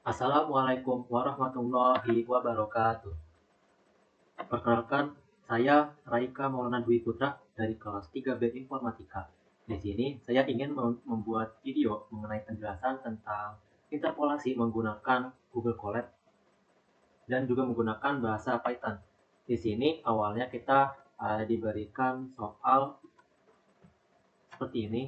Assalamualaikum warahmatullahi wabarakatuh. Perkenalkan, saya Raika Maulana Dwi Putra dari kelas 3B Informatika. Di sini saya ingin membuat video mengenai penjelasan tentang interpolasi menggunakan Google Colab dan juga menggunakan bahasa Python. Di sini awalnya kita diberikan soal seperti ini.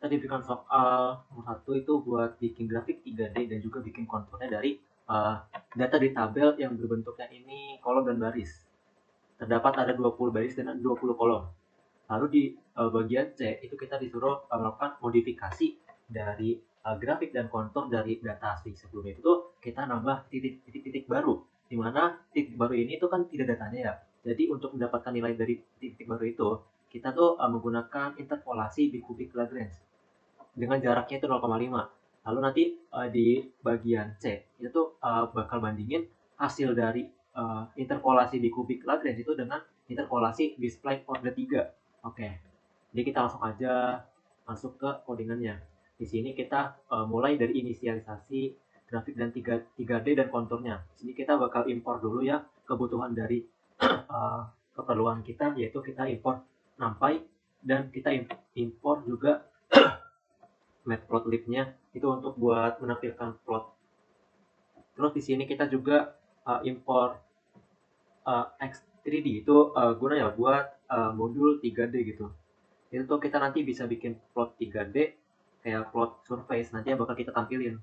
Kita diberikan soal nomor 1 itu buat bikin grafik 3D dan juga bikin konturnya dari data di tabel yang berbentuknya ini kolom dan baris. Terdapat ada 20 baris dan 20 kolom. Lalu di bagian C itu kita disuruh melakukan modifikasi dari grafik dan kontur dari data asli sebelumnya. Itu kita nambah titik-titik baru, di mana titik baru ini itu kan tidak datanya ya. Jadi untuk mendapatkan nilai dari titik baru itu, kita tuh menggunakan interpolasi bikubik Lagrange dengan jaraknya itu 0,5. Lalu nanti di bagian C itu tuh bakal bandingin hasil dari interpolasi di kubik Lagrange itu dengan interpolasi B-spline order 3. Oke, jadi kita langsung aja masuk ke codingannya. Di sini kita mulai dari inisialisasi grafik dan 3D dan konturnya. Di sini kita bakal impor dulu ya kebutuhan dari keperluan kita, yaitu kita impor NumPy dan kita impor juga matplotlib-nya itu untuk buat menampilkan plot. Terus di sini kita juga import X3D itu guna ya buat modul 3D gitu. Itu tuh kita nanti bisa bikin plot 3D kayak plot surface nanti yang bakal kita tampilin.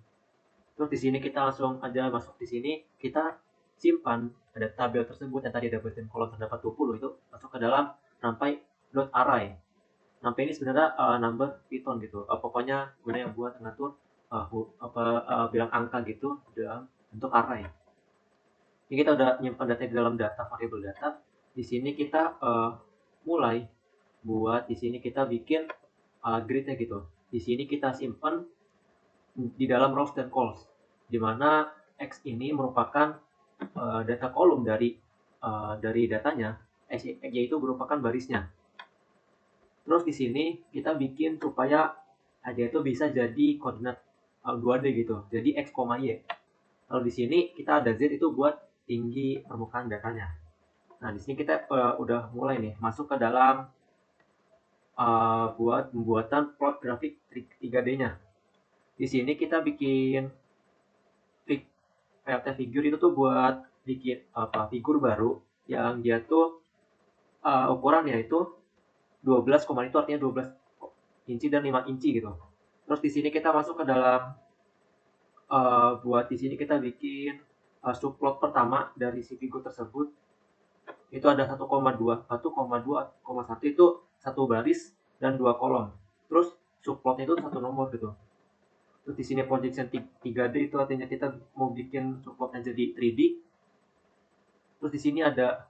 Terus di sini kita langsung aja masuk di sini, kita simpan ada tabel tersebut yang tadi ada buatin kolom terdapat 20 itu masuk ke dalam numpy.array. Numpy ini sebenarnya number Python gitu. Pokoknya gunanya buat ngatur bilang angka gitu dalam bentuk array. Ini kita udah nyimpan data di dalam data variable data. Di sini kita mulai buat di sini kita bikin gridnya gitu. Di sini kita simpan di dalam rows dan calls, di mana X ini merupakan data kolom dari datanya, yaitu merupakan barisnya. Terus di sini kita bikin supaya aja itu bisa jadi koordinat 2D gitu. Jadi X, Y. Kalau di sini kita ada Z itu buat tinggi permukaan datanya. Nah, di sini kita udah mulai nih masuk ke dalam buat pembuatan plot grafik 3D-nya. Di sini kita bikin PLT figure itu tuh buat bikin figur baru yang dia tuh ukurannya itu 12, itu artinya 12 inci dan 5 inci gitu. Terus di sini kita masuk ke dalam buat di sini kita bikin subplot pertama dari si figur tersebut. Itu ada 1,2, 1,2,1 itu satu baris dan 2 kolom. Terus subplotnya itu satu nomor gitu. Terus di sini projection 3D itu artinya kita mau bikin subplotnya jadi 3D. Terus di sini ada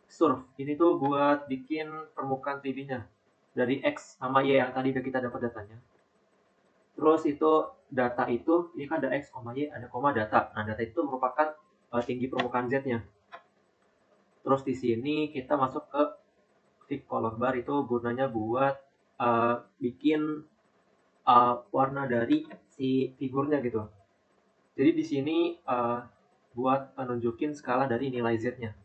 surf. Ini tuh buat bikin permukaan 3D-nya dari X sama Y yang tadi udah kita dapat datanya. Terus itu data itu, ini kan ada X, Y, ada koma data. Nah, data itu merupakan tinggi permukaan Z-nya. Terus di sini kita masuk ke Fig Color Bar, itu gunanya buat bikin warna dari si figurnya gitu. Jadi di sini buat menunjukin skala dari nilai Z-nya.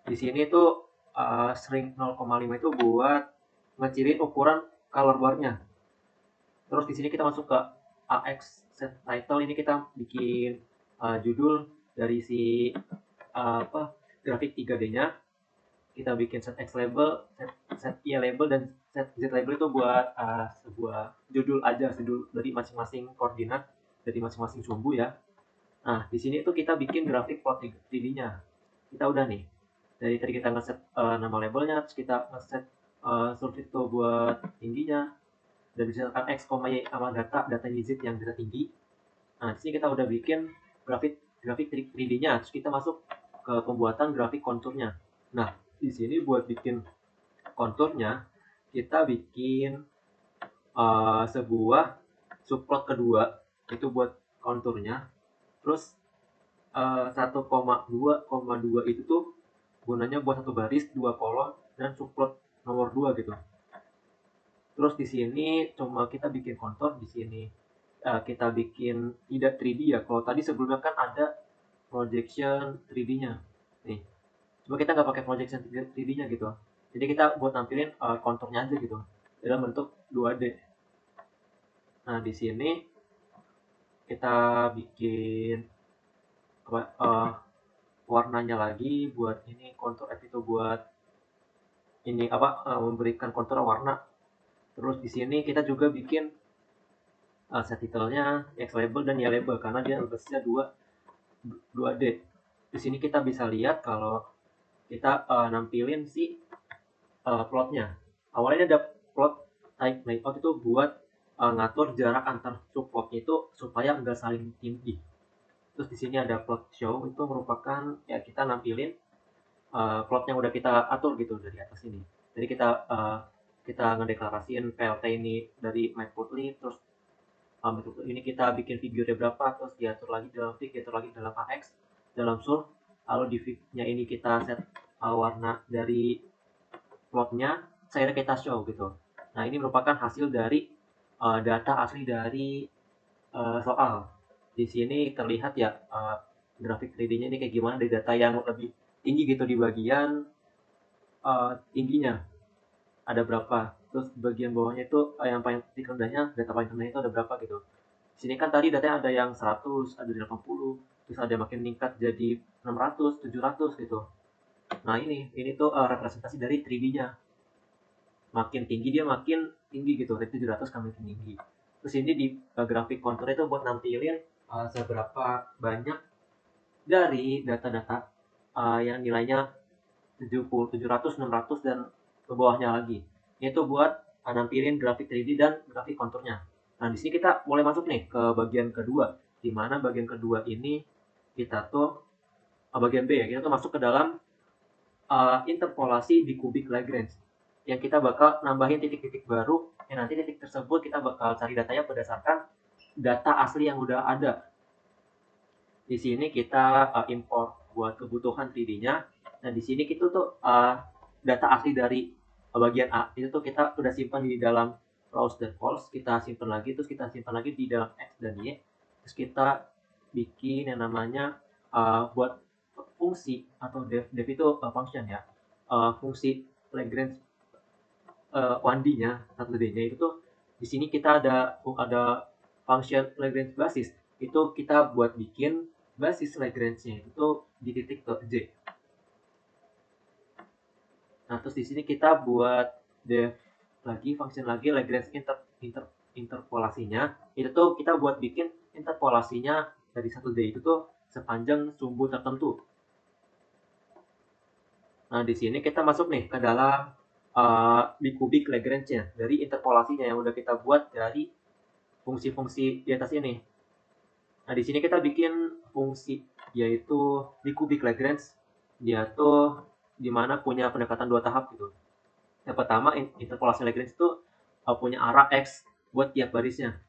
Di sini tuh shrink 0,5 itu buat ngecilin ukuran color bar-nya. Terus di sini kita masuk ke AX set title, ini kita bikin judul dari si grafik 3D-nya. Kita bikin set X label, set Y label, dan set Z label itu buat sebuah judul aja, judul dari masing-masing koordinat dari masing-masing sumbu ya. Nah, di sini tuh kita bikin grafik plot 3D-nya. Kita udah nih. Dari tadi kita ngeset nama labelnya, terus kita ngeset surface itu buat tingginya, dan misalkan X, Y sama data Z yang data tinggi. Nah, di sini kita udah bikin grafik 3D-nya, terus kita masuk ke pembuatan grafik konturnya. Nah, di sini buat bikin konturnya, kita bikin sebuah subplot kedua, itu buat konturnya. Terus 1,2,2 itu tuh gunanya buat satu baris, dua kolom, dan subplot nomor 2 gitu. Terus di sini cuma kita bikin kontur di sini. kita bikin tidak 3D ya. Kalau tadi sebelumnya kan ada projection 3D-nya. Nih, coba kita nggak pakai projection 3D-nya gitu. Jadi kita buat nampilin konturnya aja gitu dalam bentuk 2D. Nah, di sini kita bikin warnanya lagi buat ini kontur F itu buat ini memberikan kontur warna. Terus di sini kita juga bikin set title-nya, X label dan Y label karena dia basisnya 2D. Di sini kita bisa lihat kalau kita nampilin si plotnya. Awalnya ada plot type layout itu buat ngatur jarak antar subplotnya itu supaya nggak saling tinggi. Terus di sini ada plot show, itu merupakan ya kita nampilin plot yang udah kita atur gitu dari atas ini. Jadi kita ngedeklarasiin PLT ini dari Matplotlib, terus ini kita bikin figure berapa, terus diatur lagi dalam fig, diatur lagi dalam AX, dalam surf. Lalu di fignya ini kita set warna dari plotnya, saya kita show gitu. Nah, ini merupakan hasil dari data asli dari soal. Di sini terlihat ya grafik 3D-nya ini kayak gimana dari data yang lebih tinggi gitu di bagian tingginya ada berapa, terus bagian bawahnya itu yang paling titik rendahnya, data paling rendahnya itu ada berapa gitu. Di sini kan tadi datanya ada yang 100, ada 80, terus ada makin meningkat jadi 600, 700 gitu. Nah, ini tuh representasi dari 3D-nya. Makin tinggi dia makin tinggi gitu, dari 700 kan makin tinggi. Terus ini di grafik kontur itu buat nampilin seberapa banyak dari data-data yang nilainya 70, 700, 600 dan ke bawahnya lagi. Itu buat nampilin grafik 3D dan grafik konturnya. Nah, di sini kita mulai masuk nih ke bagian kedua, di mana bagian kedua ini kita tuh bagian B ya, kita tuh masuk ke dalam interpolasi di kubik Lagrange, yang kita bakal nambahin titik-titik baru, yang nanti titik tersebut kita bakal cari datanya berdasarkan data asli yang udah ada. Di sini kita import buat kebutuhan 3D-nya. Nah, di sini kita tuh data asli dari bagian A itu tuh kita udah simpan di dalam rows dan calls, kita simpan lagi, terus kita simpan lagi di dalam X dan Y, terus kita bikin yang namanya buat fungsi atau def itu function ya, fungsi Lagrange 1D-nya, 1D-nya itu tuh di sini kita ada function Lagrange basis, itu kita buat bikin basis Lagrange-nya itu di titik J. Nah, terus di sini kita buat def lagi function lagi Lagrange interpolasinya, itu tuh kita buat bikin interpolasinya dari 1D itu tuh sepanjang sumbu tertentu. Nah, di sini kita masuk nih ke dalam di kubik Lagrange-nya dari interpolasinya yang udah kita buat dari fungsi-fungsi di atas ini. Nah, di sini kita bikin fungsi yaitu di kubik Lagrange, dia tuh dimana punya pendekatan 2 tahap gitu. Yang pertama, interpolasi Lagrange itu punya arah X buat tiap barisnya.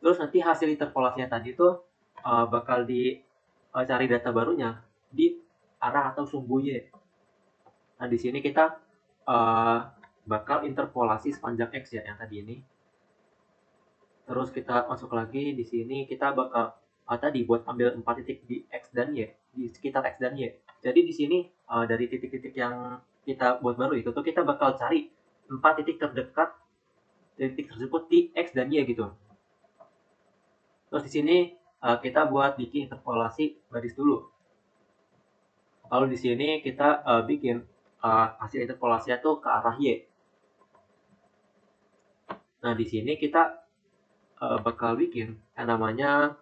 Terus nanti hasil interpolasinya tadi tuh bakal dicari data barunya di arah atau sumbu Y. Nah, di sini kita bakal interpolasi sepanjang X ya, yang tadi ini. Terus kita masuk lagi di sini kita bakal tadi buat ambil 4 titik di X dan Y, di sekitar X dan Y. Jadi di sini dari titik-titik yang kita buat baru itu tuh kita bakal cari 4 titik terdekat dari titik tersebut di X dan Y gitu. Terus di sini kita buat bikin interpolasi baris dulu. Lalu di sini kita bikin hasil interpolasinya tuh ke arah Y. Nah, di sini kita bakal bikin yang namanya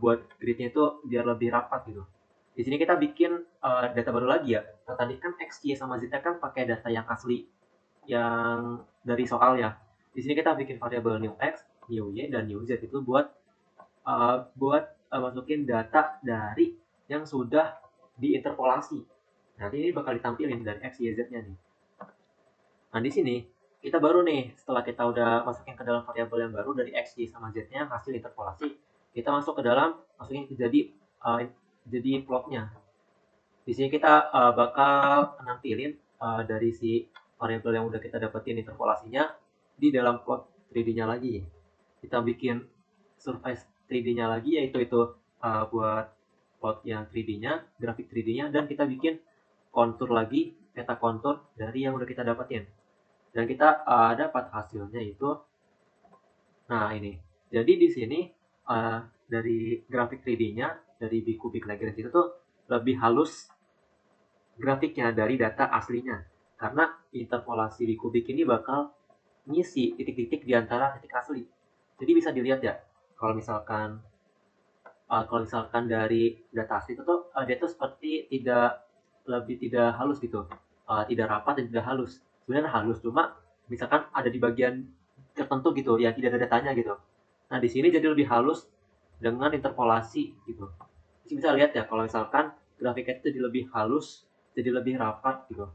buat gridnya itu biar lebih rapat gitu. Di sini kita bikin data baru lagi ya. Nah, tadi kan X, Y, sama Z kan pakai data yang asli yang dari soal ya. Di sini kita bikin variabel new X, new Y, dan new Z itu buat masukin data dari yang sudah diinterpolasi. Nanti ini bakal ditampilin dari X, Y, Z-nya nih. Nah, di sini kita baru nih, setelah kita udah masukin ke dalam variabel yang baru dari X, Y, sama Z-nya hasil interpolasi, kita masuk ke dalam, masukin jadi plotnya. Di sini kita bakal nampilin dari si variabel yang udah kita dapetin interpolasinya di dalam plot 3D-nya lagi. Di kita bikin surface 3D-nya lagi, yaitu buat plot yang 3D-nya, grafik 3D-nya, dan kita bikin kontur lagi, peta kontur dari yang udah kita dapetin. Dan kita dapat hasilnya itu, nah ini. Jadi di sini dari grafik 3D-nya, dari Bcubic Lagrange itu tuh lebih halus grafiknya dari data aslinya. Karena interpolasi Bcubic ini bakal ngisi titik-titik di antara titik asli. Jadi bisa dilihat ya, kalau misalkan dari data asli itu tuh dia tuh seperti tidak halus gitu, tidak rapat dan tidak halus. Sebenarnya halus, cuma misalkan ada di bagian tertentu gitu yang tidak ada datanya gitu. Nah di sini jadi lebih halus dengan interpolasi gitu. Jadi bisa lihat ya, kalau misalkan grafiknya itu jadi lebih halus, jadi lebih rapat gitu.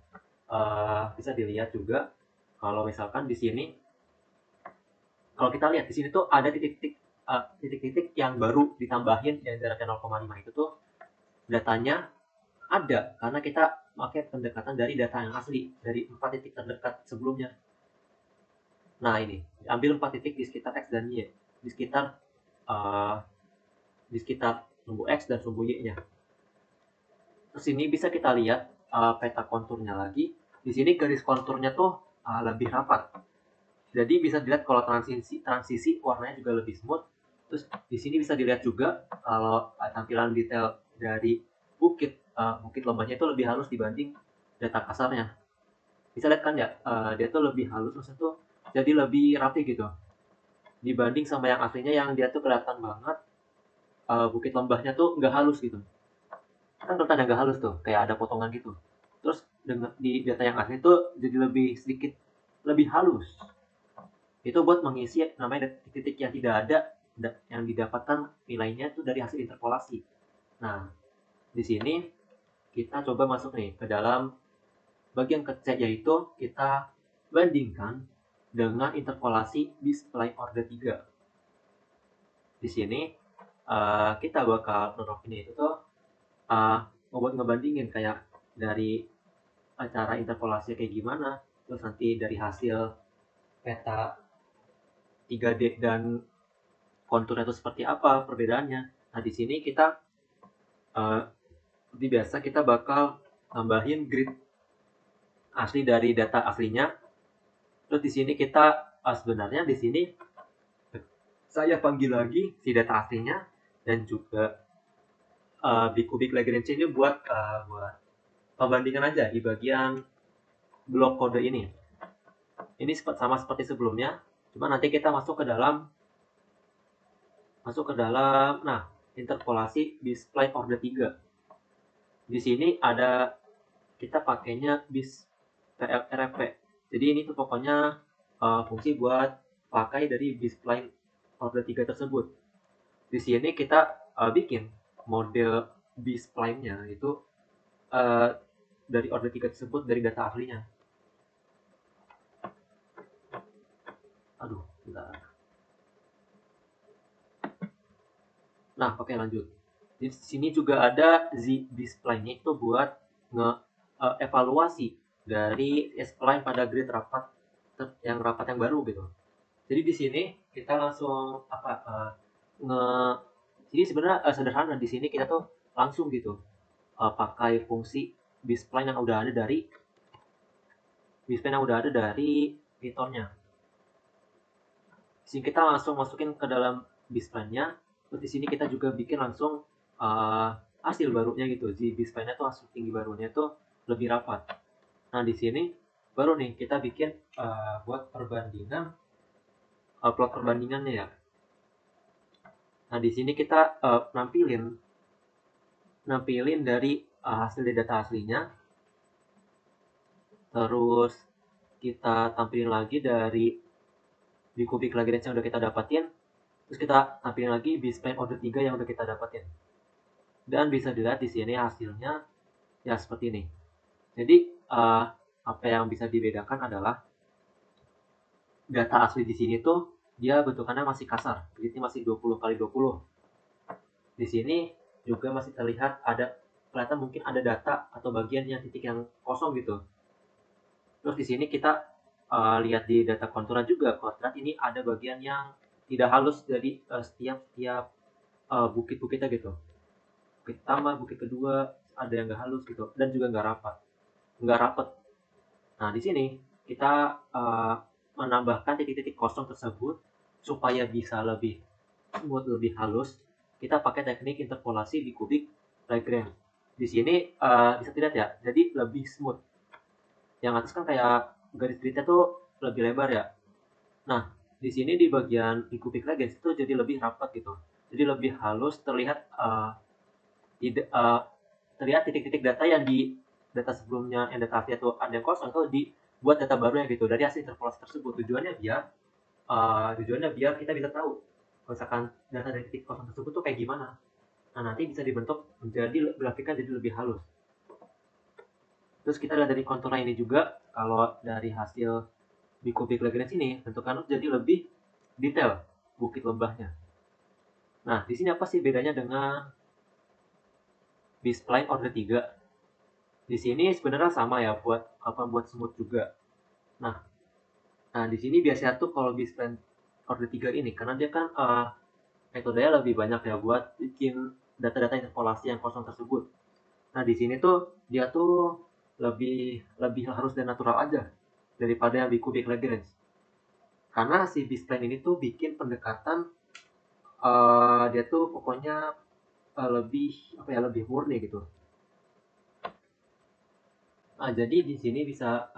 Bisa dilihat juga kalau misalkan di sini, kalau kita lihat di sini tuh ada titik-titik yang baru ditambahin yang jaraknya 0,5 itu tuh datanya ada karena kita pakai pendekatan dari data yang asli dari 4 titik terdekat sebelumnya. Nah ini ambil 4 titik di sekitar X dan Y, di sekitar sumbu X dan sumbu Y-nya. Terus ini bisa kita lihat peta konturnya lagi. Di sini garis konturnya tuh lebih rapat. Jadi bisa dilihat kalau transisi warnanya juga lebih smooth. Terus di sini bisa dilihat juga kalau tampilan detail dari bukit lembahnya itu lebih halus dibanding data kasarnya. Bisa lihat kan ya, dia tuh lebih halus, maksudnya tuh jadi lebih rapi gitu dibanding sama yang aslinya yang dia tuh kelihatan banget bukit lembahnya tuh nggak halus gitu. Kan kelihatan nggak halus tuh, kayak ada potongan gitu. Terus dengan di data yang asli tuh jadi sedikit lebih halus. Itu buat mengisi namanya titik-titik yang tidak ada, yang didapatkan nilainya itu dari hasil interpolasi. Nah, di sini kita coba masuk nih ke dalam bagian kecil, yaitu kita bandingkan dengan interpolasi display order 3. Di sini kita bakal nerokin itu tuh buat ngebandingin kayak dari cara interpolasi kayak gimana, terus nanti dari hasil peta 3D dan konturnya itu seperti apa perbedaannya. Nah di sini kita seperti biasa kita bakal tambahin grid asli dari data aslinya. Terus di sini kita sebenarnya di sini saya panggil lagi si data aslinya dan juga Bcubic Lagrange ini buat pembandingan aja di bagian blok kode ini. Ini sama seperti sebelumnya, cuma nanti kita masuk ke dalam interpolasi display order 3. Di sini ada kita pakainya bis PLRP. Jadi ini tuh pokoknya fungsi buat pakai dari display order 3 tersebut. Di sini kita bikin model display-nya itu dari order 3 tersebut dari data aslinya. Aduh, bentar. Nah, oke lanjut. Di sini juga ada Z-display-nya itu buat evaluasi dari spline pada grid rapat yang baru gitu. Jadi di sini kita langsung jadi sebenarnya sederhana. Di sini kita tuh langsung gitu pakai fungsi B-spline yang udah ada dari editornya. Di sini kita langsung masukin ke dalam B-spline-nya. Terus di sini kita juga bikin langsung hasil barunya gitu. Di B-spline-nya tuh hasil tinggi barunya tuh lebih rapat. Nah di sini baru nih kita bikin buat perbandingan plot perbandingannya ya. Nah di sini kita nampilin dari hasil data aslinya, terus kita tampilin lagi dari Bcubic Lagrange yang udah kita dapatin, terus kita tampilin lagi B-spline order 3 yang udah kita dapatin. Dan bisa dilihat di sini hasilnya ya seperti ini. Jadi apa yang bisa dibedakan adalah data asli di sini tuh dia bentukannya masih kasar, jadi masih 20x20. Di sini juga masih terlihat kelihatan mungkin ada data atau bagian yang titik yang kosong gitu. Terus di sini kita lihat di data konturan juga, kalau terlihat ini ada bagian yang tidak halus dari setiap bukit-bukitnya gitu. Bukit pertama, bukit kedua ada yang nggak halus gitu, dan juga nggak rapet. Nah di sini kita menambahkan titik-titik kosong tersebut supaya bisa lebih smooth, lebih halus. Kita pakai teknik interpolasi di kubik Lagrange. Di sini bisa dilihat ya, jadi lebih smooth. Yang atas kan kayak garis gridnya tuh lebih lebar ya. Nah, di sini di bagian di kubik Lagrange itu jadi lebih rapat gitu. Jadi lebih halus, terlihat terlihat titik-titik data yang di data sebelumnya, yang data asli itu ada yang kosong, itu dibuat data barunya gitu dari hasil interpolasi tersebut. Tujuannya biar kita bisa tahu misalkan data dari titik kosong tersebut tuh kayak gimana. Nah, nanti bisa dibentuk menjadi grafiknya jadi lebih halus. Terus kita lihat dari konturnya ini juga, kalau dari hasil di kubik Lagrange ini bentukannya jadi lebih detail bukit lembahnya. Nah, di sini apa sih bedanya dengan B-spline order 3? Di sini sebenarnya sama ya, buat smooth juga. Nah, di sini biasanya tuh kalau B-spline order 3 ini, karena dia kan metodenya lebih banyak ya buat bikin data-data interpolasi yang kosong tersebut. Nah, di sini tuh dia tuh lebih lebih harus dan natural aja daripada yang di kubik Lagrange. Karena si B-spline ini tuh bikin pendekatan dia tuh pokoknya lebih lebih murni gitu. Nah, jadi di sini bisa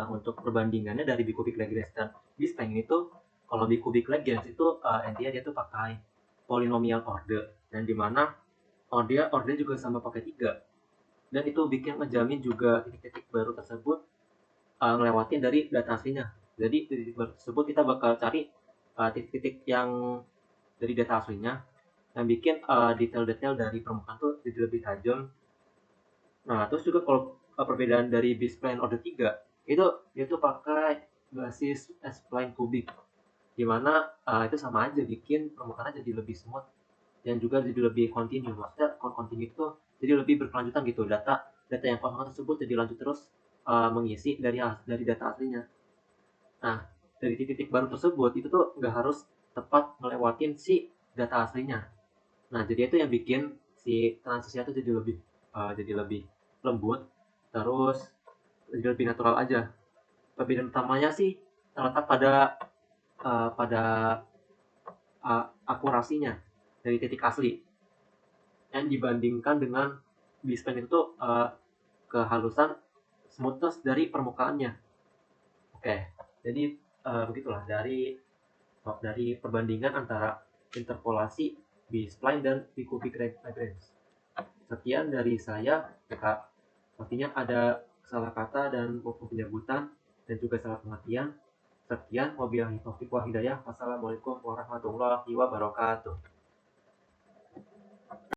untuk perbandingannya dari bikubic Lagrange dan B-spline ini tuh, kalau bikubic Lagrange itu intinya dia tuh pakai polynomial order, dan dimana order juga sama pakai 3, dan itu bikin ngejamin juga titik-titik baru tersebut ngelewatin dari data aslinya. Jadi titik baru tersebut kita bakal cari titik-titik yang dari data aslinya, yang bikin detail-detail dari permukaan tuh jadi lebih tajam. Nah, terus juga kalau perbedaan dari B-spline order 3, itu pakai basis S-spline kubik, dimana itu sama aja bikin permukaannya jadi lebih smooth dan juga jadi lebih kontinu. Maksudnya kalau kontinu itu jadi lebih berkelanjutan gitu, data data yang kosong tersebut jadi lanjut terus mengisi dari data aslinya. Nah, dari titik-titik baru tersebut itu tuh nggak harus tepat ngelewatin si data aslinya. Nah, jadi itu yang bikin si transisinya tuh jadi lebih lembut, terus jadi lebih natural aja. Perbedaan utamanya sih terletak pada akurasinya dari titik asli, yang dibandingkan dengan B-spline itu kehalusan, smoothness dari permukaannya. Oke, jadi begitulah dari perbandingan antara interpolasi B-spline dan B-cubic Lagrange. Sekian dari saya, Kak. Pastinya ada salah kata dan penyebutan dan juga salah pengertian. Sekian, wabillahi taufiq wal hidayah. Wassalamualaikum warahmatullahi wabarakatuh.